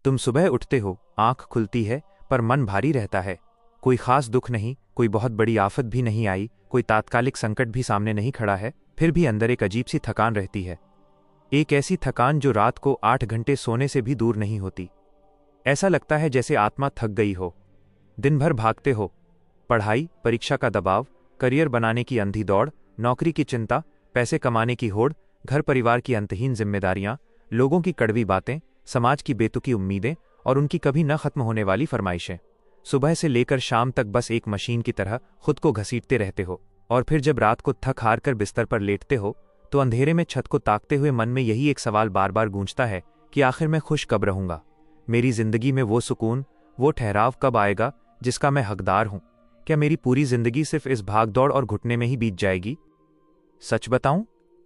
तुम सुबह उठते हो, आंख खुलती है, पर मन भारी रहता है। कोई खास दुख नहीं, कोई बहुत बड़ी आफत भी नहीं आई, कोई तात्कालिक संकट भी सामने नहीं खड़ा है, फिर भी अंदर एक अजीब सी थकान रहती है। एक ऐसी थकान जो रात को 8 घंटे सोने से भी दूर नहीं होती। ऐसा लगता है जैसे आत्मा थक गई हो। दिन भर भागते हो, पढ़ाई, परीक्षा का दबाव, करियर बनाने की अंधी दौड़, नौकरी की चिंता, पैसे कमाने की होड़, घर परिवार की अंतहीन जिम्मेदारियां, लोगों की कड़वी बातें, समाज की बेतुकी उम्मीदें और उनकी कभी न खत्म होने वाली फरमाइशें। सुबह से लेकर शाम तक बस एक मशीन की तरह खुद को घसीटते रहते हो, और फिर जब रात को थक हार कर बिस्तर पर लेटते हो तो अंधेरे में छत को ताकते हुए मन में यही एक सवाल बार बार गूंजता है कि आखिर मैं खुश कब रहूंगा। मेरी जिंदगी में वो सुकून, वो ठहराव कब आएगा जिसका मैं हकदार हूं। क्या मेरी पूरी जिंदगी सिर्फ इस भागदौड़ और घुटने में ही बीत जाएगी? सच बताऊं,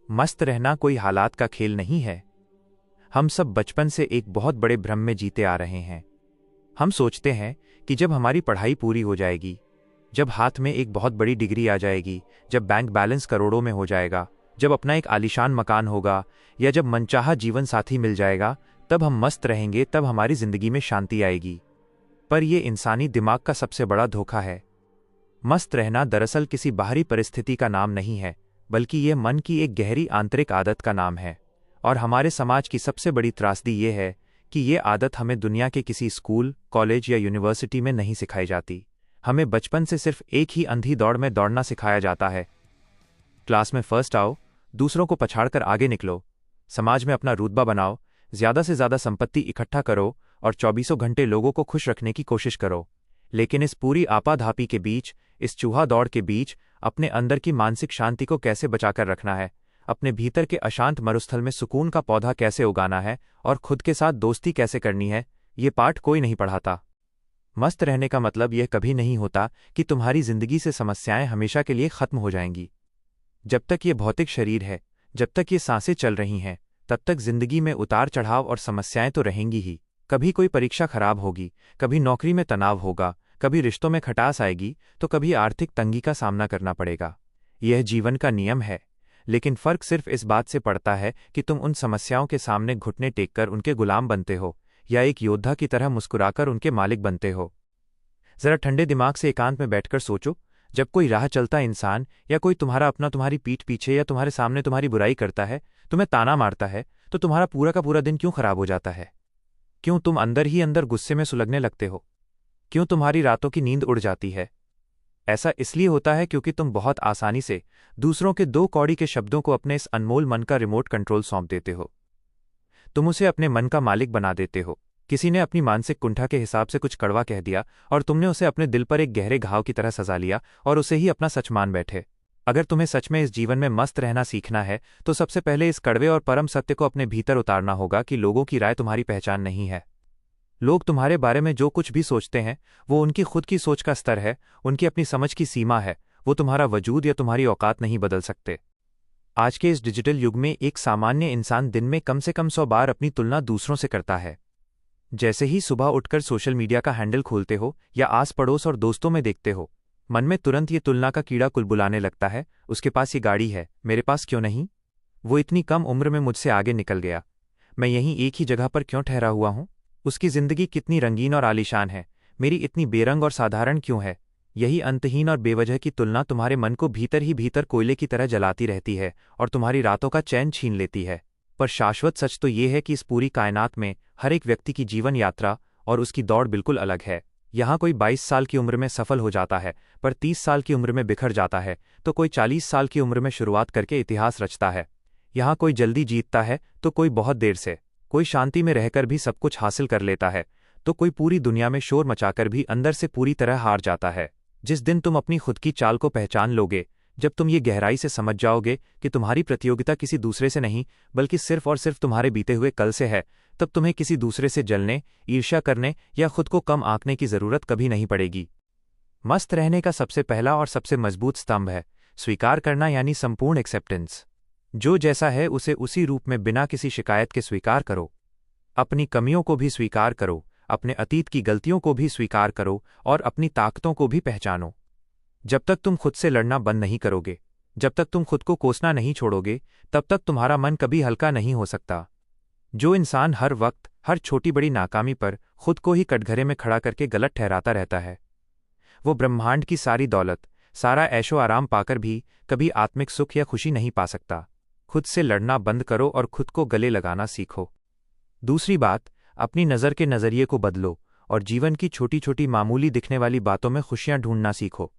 मस्त रहना कोई हालात का खेल नहीं है। हम सब बचपन से एक बहुत बड़े भ्रम में जीते आ रहे हैं। हम सोचते हैं कि जब हमारी पढ़ाई पूरी हो जाएगी, जब हाथ में एक बहुत बड़ी डिग्री आ जाएगी, जब बैंक बैलेंस करोड़ों में हो जाएगा, जब अपना एक आलीशान मकान होगा, या जब मनचाहा जीवन साथी मिल जाएगा, तब हम मस्त रहेंगे, तब हमारी जिंदगी में शांति आएगी। पर यह इंसानी दिमाग का सबसे बड़ा धोखा है। मस्त रहना दरअसल किसी बाहरी परिस्थिति का नाम नहीं है, बल्कि यह मन की एक गहरी आंतरिक आदत का नाम है। और हमारे समाज की सबसे बड़ी त्रासदी ये है कि ये आदत हमें दुनिया के किसी स्कूल, कॉलेज या यूनिवर्सिटी में नहीं सिखाई जाती। हमें बचपन से सिर्फ एक ही अंधी दौड़ में दौड़ना सिखाया जाता है। क्लास में फर्स्ट आओ, दूसरों को पछाड़कर आगे निकलो, समाज में अपना रुतबा बनाओ, ज्यादा से ज्यादा संपत्ति इकट्ठा करो और 24 घंटे लोगों को खुश रखने की कोशिश करो। लेकिन इस पूरी आपाधापी के बीच, इस चूहा दौड़ के बीच, अपने अंदर की मानसिक शांति को कैसे बचाकर रखना है, अपने भीतर के अशांत मरुस्थल में सुकून का पौधा कैसे उगाना है और खुद के साथ दोस्ती कैसे करनी है, ये पाठ कोई नहीं पढ़ाता। मस्त रहने का मतलब यह कभी नहीं होता कि तुम्हारी जिंदगी से समस्याएं हमेशा के लिए खत्म हो जाएंगी। जब तक ये भौतिक शरीर है, जब तक ये सांसें चल रही हैं, तब तक जिंदगी में उतार चढ़ाव और समस्याएं तो रहेंगी ही। कभी कोई परीक्षा खराब होगी, कभी नौकरी में तनाव होगा, कभी रिश्तों में खटास आएगी, तो कभी आर्थिक तंगी का सामना करना पड़ेगा। यह जीवन का नियम है। लेकिन फर्क सिर्फ इस बात से पड़ता है कि तुम उन समस्याओं के सामने घुटने टेककर उनके गुलाम बनते हो या एक योद्धा की तरह मुस्कुराकर उनके मालिक बनते हो। जरा ठंडे दिमाग से एकांत में बैठकर सोचो, जब कोई राह चलता इंसान या कोई तुम्हारा अपना तुम्हारी पीठ पीछे या तुम्हारे सामने तुम्हारी बुराई करता है, तुम्हें ताना मारता है, तो तुम्हारा पूरा का पूरा दिन क्यों खराब हो जाता है? क्यों तुम अंदर ही अंदर गुस्से में सुलगने लगते हो? क्यों तुम्हारी रातों की नींद उड़ जाती है? ऐसा इसलिए होता है क्योंकि तुम बहुत आसानी से दूसरों के 2 कौड़ी के शब्दों को अपने इस अनमोल मन का रिमोट कंट्रोल सौंप देते हो। तुम उसे अपने मन का मालिक बना देते हो। किसी ने अपनी मानसिक कुंठा के हिसाब से कुछ कड़वा कह दिया और तुमने उसे अपने दिल पर एक गहरे घाव की तरह सजा लिया और उसे ही अपना सच मान बैठे। अगर तुम्हें सच में इस जीवन में मस्त रहना सीखना है, तो सबसे पहले इस कड़वे और परम सत्य को अपने भीतर उतारना होगा कि लोगों की राय तुम्हारी पहचान नहीं है। लोग तुम्हारे बारे में जो कुछ भी सोचते हैं, वो उनकी खुद की सोच का स्तर है, उनकी अपनी समझ की सीमा है। वो तुम्हारा वजूद या तुम्हारी औकात नहीं बदल सकते। आज के इस डिजिटल युग में एक सामान्य इंसान दिन में कम से कम 100 बार अपनी तुलना दूसरों से करता है। जैसे ही सुबह उठकर सोशल मीडिया का हैंडल खोलते हो या आस पड़ोस और दोस्तों में देखते हो, मन में तुरंत ये तुलना का कीड़ा कुलबुलाने लगता है। उसके पास ये गाड़ी है, मेरे पास क्यों नहीं? वो इतनी कम उम्र में मुझसे आगे निकल गया, मैं यहीं एक ही जगह पर क्यों ठहरा हुआ हूं? उसकी जिंदगी कितनी रंगीन और आलीशान है, मेरी इतनी बेरंग और साधारण क्यों है? यही अंतहीन और बेवजह की तुलना तुम्हारे मन को भीतर ही भीतर कोयले की तरह जलाती रहती है और तुम्हारी रातों का चैन छीन लेती है। पर शाश्वत सच तो ये है कि इस पूरी कायनात में हर एक व्यक्ति की जीवन यात्रा और उसकी दौड़ बिल्कुल अलग है। यहाँ कोई 22 साल की उम्र में सफल हो जाता है, पर 30 साल की उम्र में बिखर जाता है, तो कोई 40 साल की उम्र में शुरुआत करके इतिहास रचता है। यहाँ कोई जल्दी जीतता है, तो कोई बहुत देर से, कोई शांति में रहकर भी सब कुछ हासिल कर लेता है, तो कोई पूरी दुनिया में शोर मचाकर भी अंदर से पूरी तरह हार जाता है। जिस दिन तुम अपनी खुद की चाल को पहचान लोगे, जब तुम ये गहराई से समझ जाओगे कि तुम्हारी प्रतियोगिता किसी दूसरे से नहीं बल्कि सिर्फ और सिर्फ तुम्हारे बीते हुए कल से है, तब तुम्हें किसी दूसरे से जलने, ईर्ष्या करने या खुद को कम आंकने की जरूरत कभी नहीं पड़ेगी। मस्त रहने का सबसे पहला और सबसे मजबूत स्तंभ है स्वीकार करना, यानी संपूर्ण एक्सेप्टेंस। जो जैसा है उसे उसी रूप में बिना किसी शिकायत के स्वीकार करो। अपनी कमियों को भी स्वीकार करो, अपने अतीत की गलतियों को भी स्वीकार करो और अपनी ताकतों को भी पहचानो। जब तक तुम खुद से लड़ना बंद नहीं करोगे, जब तक तुम खुद को कोसना नहीं छोड़ोगे, तब तक तुम्हारा मन कभी हल्का नहीं हो सकता। जो इंसान हर वक्त हर छोटी बड़ी नाकामी पर खुद को ही कटघरे में खड़ा करके गलत ठहराता रहता है। वो ब्रह्मांड की सारी दौलत, सारा ऐशो आराम पाकर भी कभी आत्मिक सुख या खुशी नहीं पा सकता। खुद से लड़ना बंद करो और खुद को गले लगाना सीखो। दूसरी बात, अपनी नज़र के नज़रिए को बदलो और जीवन की छोटी छोटी मामूली दिखने वाली बातों में खुशियां ढूंढना सीखो।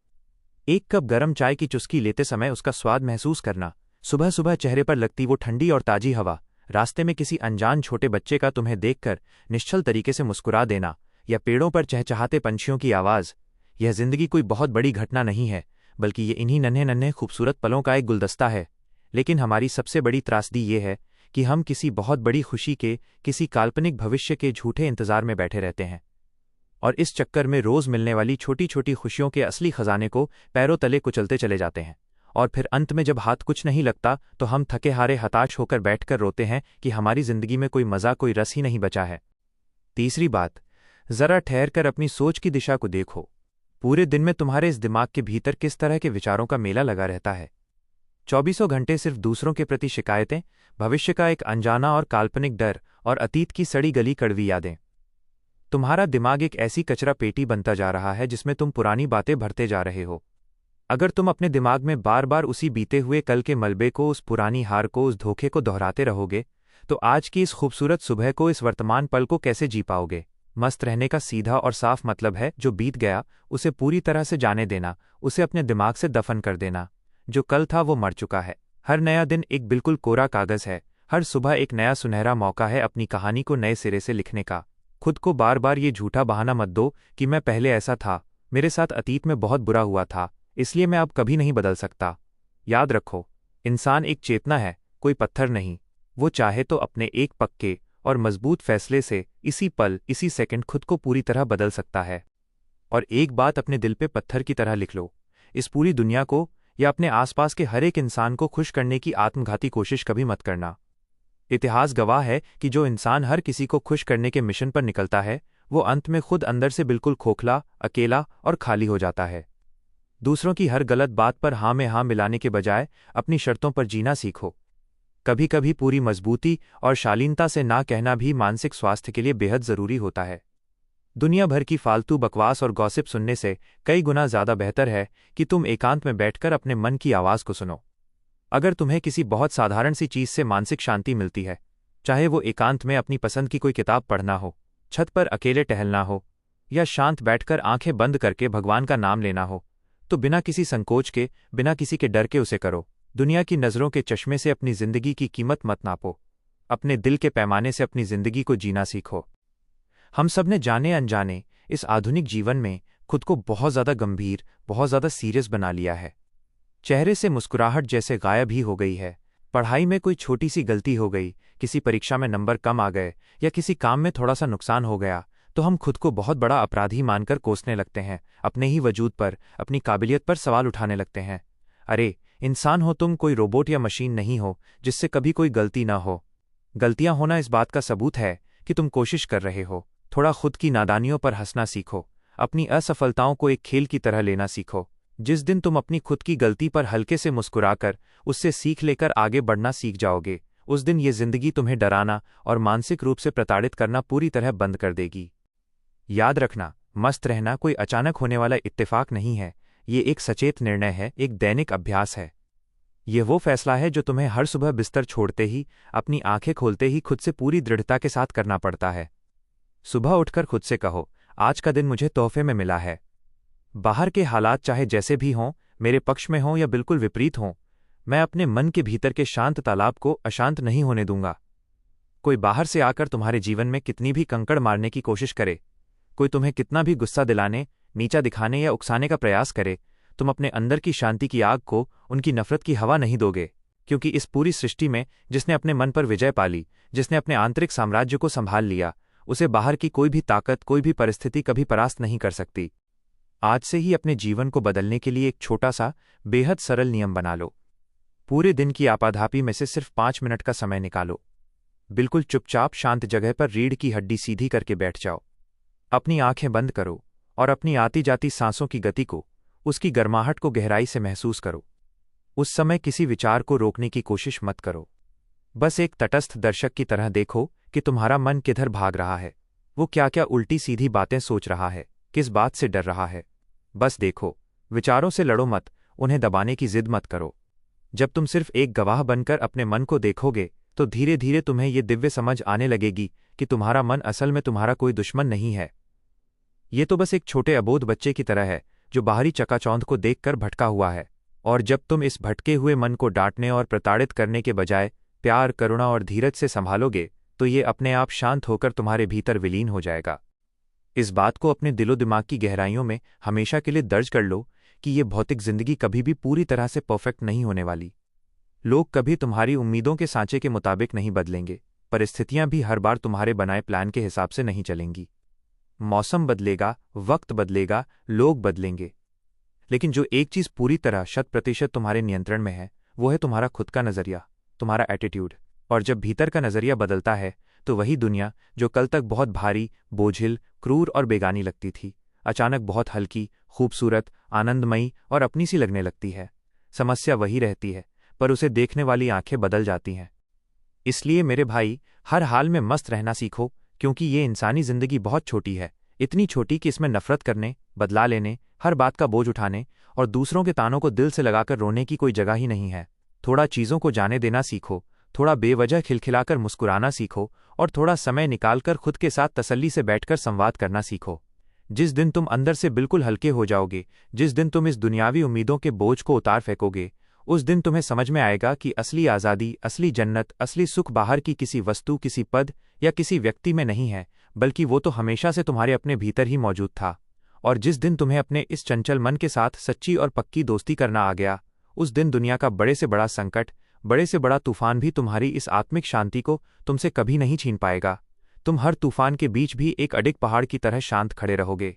एक कप गर्म चाय की चुस्की लेते समय उसका स्वाद महसूस करना, सुबह सुबह चेहरे पर लगती वो ठंडी और ताजी हवा, रास्ते में किसी अनजान छोटे बच्चे का तुम्हें देखकर निश्चल तरीके से मुस्कुरा देना, या पेड़ों पर चहचहाते पंछियों की आवाज़। यह जिंदगी कोई बहुत बड़ी घटना नहीं है, बल्कि ये इन्हीं नन्हे नन्हे खूबसूरत पलों का एक गुलदस्ता है। लेकिन हमारी सबसे बड़ी त्रासदी ये है कि हम किसी बहुत बड़ी खुशी के, किसी काल्पनिक भविष्य के झूठे इंतजार में बैठे रहते हैं, और इस चक्कर में रोज मिलने वाली छोटी छोटी खुशियों के असली खजाने को पैरों तले कुचलते चले जाते हैं। और फिर अंत में जब हाथ कुछ नहीं लगता तो हम थके हारे हताश होकर बैठकर रोते हैं कि हमारी जिंदगी में कोई मज़ा, कोई रस ही नहीं बचा है। तीसरी बात, जरा ठहर कर अपनी सोच की दिशा को देखो। पूरे दिन में तुम्हारे इस दिमाग के भीतर किस तरह के विचारों का मेला लगा रहता है। चौबीसों घंटे सिर्फ दूसरों के प्रति शिकायतें, भविष्य का एक अनजाना और काल्पनिक डर, और अतीत की सड़ी गली कड़वी यादें। तुम्हारा दिमाग एक ऐसी कचरा पेटी बनता जा रहा है जिसमें तुम पुरानी बातें भरते जा रहे हो। अगर तुम अपने दिमाग में बार बार उसी बीते हुए कल के मलबे को, उस पुरानी हार को, उस धोखे को दोहराते रहोगे, तो आज की इस खूबसूरत सुबह को, इस वर्तमान पल को कैसे जी पाओगे। मस्त रहने का सीधा और साफ मतलब है, जो बीत गया उसे पूरी तरह से जाने देना, उसे अपने दिमाग से दफन कर देना। जो कल था वो मर चुका है। हर नया दिन एक बिल्कुल कोरा कागज है। हर सुबह एक नया सुनहरा मौका है अपनी कहानी को नए सिरे से लिखने का। खुद को बार बार ये झूठा बहाना मत दो कि मैं पहले ऐसा था, मेरे साथ अतीत में बहुत बुरा हुआ था, इसलिए मैं अब कभी नहीं बदल सकता। याद रखो, इंसान एक चेतना है, कोई पत्थर नहीं। वो चाहे तो अपने एक पक्के और मजबूत फैसले से इसी पल, इसी सेकंड खुद को पूरी तरह बदल सकता है। और एक बात अपने दिल पे पत्थर की तरह लिख लो, इस पूरी दुनिया को या अपने आसपास के हर एक इंसान को खुश करने की आत्मघाती कोशिश कभी मत करना। इतिहास गवाह है कि जो इंसान हर किसी को खुश करने के मिशन पर निकलता है, वो अंत में खुद अंदर से बिल्कुल खोखला, अकेला और खाली हो जाता है। दूसरों की हर गलत बात पर हाँ में हाँ मिलाने के बजाय अपनी शर्तों पर जीना सीखो। कभी कभी पूरी मजबूती और शालीनता से ना कहना भी मानसिक स्वास्थ्य के लिए बेहद जरूरी होता है। दुनिया भर की फालतू बकवास और गॉसिप सुनने से कई गुना ज्यादा बेहतर है कि तुम एकांत में बैठकर अपने मन की आवाज को सुनो। अगर तुम्हें किसी बहुत साधारण सी चीज से मानसिक शांति मिलती है, चाहे वो एकांत में अपनी पसंद की कोई किताब पढ़ना हो, छत पर अकेले टहलना हो, या शांत बैठकर आंखें बंद करके भगवान का नाम लेना हो, तो बिना किसी संकोच के, बिना किसी के डर के उसे करो। दुनिया की नज़रों के चश्मे से अपनी जिंदगी की कीमत मत नापो। अपने दिल के पैमाने से अपनी जिंदगी को जीना सीखो। हम सब ने जाने अनजाने इस आधुनिक जीवन में खुद को बहुत ज़्यादा गंभीर, बहुत ज़्यादा सीरियस बना लिया है। चेहरे से मुस्कुराहट जैसे गायब ही हो गई है। पढ़ाई में कोई छोटी सी गलती हो गई, किसी परीक्षा में नंबर कम आ गए, या किसी काम में थोड़ा सा नुकसान हो गया, तो हम खुद को बहुत बड़ा अपराधी मानकर कोसने लगते हैं। अपने ही वजूद पर, अपनी काबिलियत पर सवाल उठाने लगते हैं। अरे इंसान हो तुम, कोई रोबोट या मशीन नहीं हो जिससे कभी कोई गलती ना हो। गलतियां होना इस बात का सबूत है कि तुम कोशिश कर रहे हो। थोड़ा खुद की नादानियों पर हंसना सीखो। अपनी असफलताओं को एक खेल की तरह लेना सीखो। जिस दिन तुम अपनी खुद की गलती पर हल्के से मुस्कुराकर उससे सीख लेकर आगे बढ़ना सीख जाओगे, उस दिन ये जिंदगी तुम्हें डराना और मानसिक रूप से प्रताड़ित करना पूरी तरह बंद कर देगी। याद रखना, मस्त रहना कोई अचानक होने वाला इत्तेफाक नहीं है। ये एक सचेत निर्णय है, एक दैनिक अभ्यास है। यह वो फैसला है जो तुम्हें हर सुबह बिस्तर छोड़ते ही, अपनी आंखें खोलते ही खुद से पूरी दृढ़ता के साथ करना पड़ता है। सुबह उठकर खुद से कहो, आज का दिन मुझे तोहफे में मिला है। बाहर के हालात चाहे जैसे भी हों, मेरे पक्ष में हों या बिल्कुल विपरीत हों, मैं अपने मन के भीतर के शांत तालाब को अशांत नहीं होने दूंगा। कोई बाहर से आकर तुम्हारे जीवन में कितनी भी कंकड़ मारने की कोशिश करे, कोई तुम्हें कितना भी गुस्सा दिलाने, नीचा दिखाने या उकसाने का प्रयास करे, तुम अपने अंदर की शांति की आग को, उनकी नफरत की हवा नहीं दोगे। क्योंकि इस पूरी सृष्टि में जिसने अपने मन पर विजय पाली, जिसने अपने आंतरिक साम्राज्य को संभाल लिया, उसे बाहर की कोई भी ताकत, कोई भी परिस्थिति कभी परास्त नहीं कर सकती। आज से ही अपने जीवन को बदलने के लिए एक छोटा सा, बेहद सरल नियम बना लो। पूरे दिन की आपाधापी में से सिर्फ 5 मिनट का समय निकालो। बिल्कुल चुपचाप शांत जगह पर रीढ़ की हड्डी सीधी करके बैठ जाओ। अपनी आंखें बंद करो और अपनी आती जाती सांसों की गति को, उसकी गर्माहट को गहराई से महसूस करो। उस समय किसी विचार को रोकने की कोशिश मत करो। बस एक तटस्थ दर्शक की तरह देखो कि तुम्हारा मन किधर भाग रहा है, वो क्या क्या उल्टी सीधी बातें सोच रहा है, किस बात से डर रहा है। बस देखो, विचारों से लड़ो मत, उन्हें दबाने की जिद मत करो। जब तुम सिर्फ एक गवाह बनकर अपने मन को देखोगे तो धीरे धीरे तुम्हें ये दिव्य समझ आने लगेगी कि तुम्हारा मन असल में तुम्हारा कोई दुश्मन नहीं है। ये तो बस एक छोटे अबोध बच्चे की तरह है जो बाहरी चकाचौंध को देखकर भटका हुआ है। और जब तुम इस भटके हुए मन को डांटने और प्रताड़ित करने के बजाय प्यार, करुणा और धीरज से संभालोगे तो ये अपने आप शांत होकर तुम्हारे भीतर विलीन हो जाएगा। इस बात को अपने दिलो दिमाग की गहराइयों में हमेशा के लिए दर्ज कर लो कि ये भौतिक जिंदगी कभी भी पूरी तरह से परफेक्ट नहीं होने वाली। लोग कभी तुम्हारी उम्मीदों के सांचे के मुताबिक नहीं बदलेंगे, परिस्थितियां भी हर बार तुम्हारे बनाए प्लान के हिसाब से नहीं चलेंगी। मौसम बदलेगा, वक्त बदलेगा, लोग बदलेंगे, लेकिन जो एक चीज पूरी तरह 100% तुम्हारे नियंत्रण में है वो है तुम्हारा खुद का नजरिया, तुम्हारा एटीट्यूड। और जब भीतर का नजरिया बदलता है तो वही दुनिया जो कल तक बहुत भारी, बोझिल, क्रूर और बेगानी लगती थी, अचानक बहुत हल्की, खूबसूरत, आनंदमयी और अपनी सी लगने लगती है। समस्या वही रहती है, पर उसे देखने वाली आंखें बदल जाती हैं। इसलिए मेरे भाई, हर हाल में मस्त रहना सीखो, क्योंकि ये इंसानी जिंदगी बहुत छोटी है, इतनी छोटी कि इसमें नफरत करने, बदला लेने, हर बात का बोझ उठाने और दूसरों के तानों को दिल से लगाकर रोने की कोई जगह ही नहीं है। थोड़ा चीजों को जाने देना सीखो, थोड़ा बेवजह खिलखिलाकर मुस्कुराना सीखो और थोड़ा समय निकालकर खुद के साथ तसल्ली से बैठकर संवाद करना सीखो। जिस दिन तुम अंदर से बिल्कुल हल्के हो जाओगे, जिस दिन तुम इस दुनियावी उम्मीदों के बोझ को उतार फेंकोगे, उस दिन तुम्हें समझ में आएगा कि असली आज़ादी, असली जन्नत, असली सुख बाहर की किसी वस्तु, किसी पद या किसी व्यक्ति में नहीं है, बल्कि वो तो हमेशा से तुम्हारे अपने भीतर ही मौजूद था। और जिस दिन तुम्हें अपने इस चंचल मन के साथ सच्ची और पक्की दोस्ती करना आ गया, उस दिन दुनिया का बड़े से बड़ा संकट, बड़े से बड़ा तूफान भी तुम्हारी इस आत्मिक शांति को तुमसे कभी नहीं छीन पाएगा। तुम हर तूफान के बीच भी एक अडिग पहाड़ की तरह शांत खड़े रहोगे।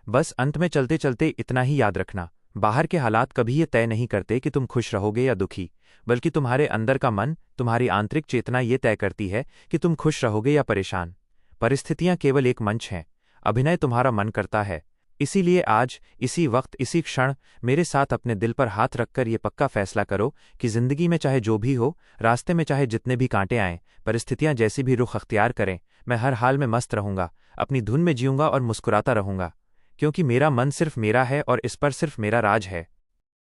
बस अंत में चलते चलते इतना ही याद रखना, बाहर के हालात कभी ये तय नहीं करते कि तुम खुश रहोगे या दुखी, बल्कि तुम्हारे अंदर का मन, तुम्हारी आंतरिक चेतना ये तय करती है कि तुम खुश रहोगे या परेशान। परिस्थितियां केवल एक मंच हैं, अभिनय तुम्हारा मन करता है। इसीलिए आज, इसी वक्त, इसी क्षण मेरे साथ अपने दिल पर हाथ रखकर ये पक्का फैसला करो कि जिंदगी में चाहे जो भी हो, रास्ते में चाहे जितने भी कांटे आएं, परिस्थितियां जैसी भी रुख अख्तियार करें, मैं हर हाल में मस्त रहूंगा, अपनी धुन में जीऊंगा और मुस्कुराता रहूंगा, क्योंकि मेरा मन सिर्फ मेरा है और इस पर सिर्फ मेरा राज है।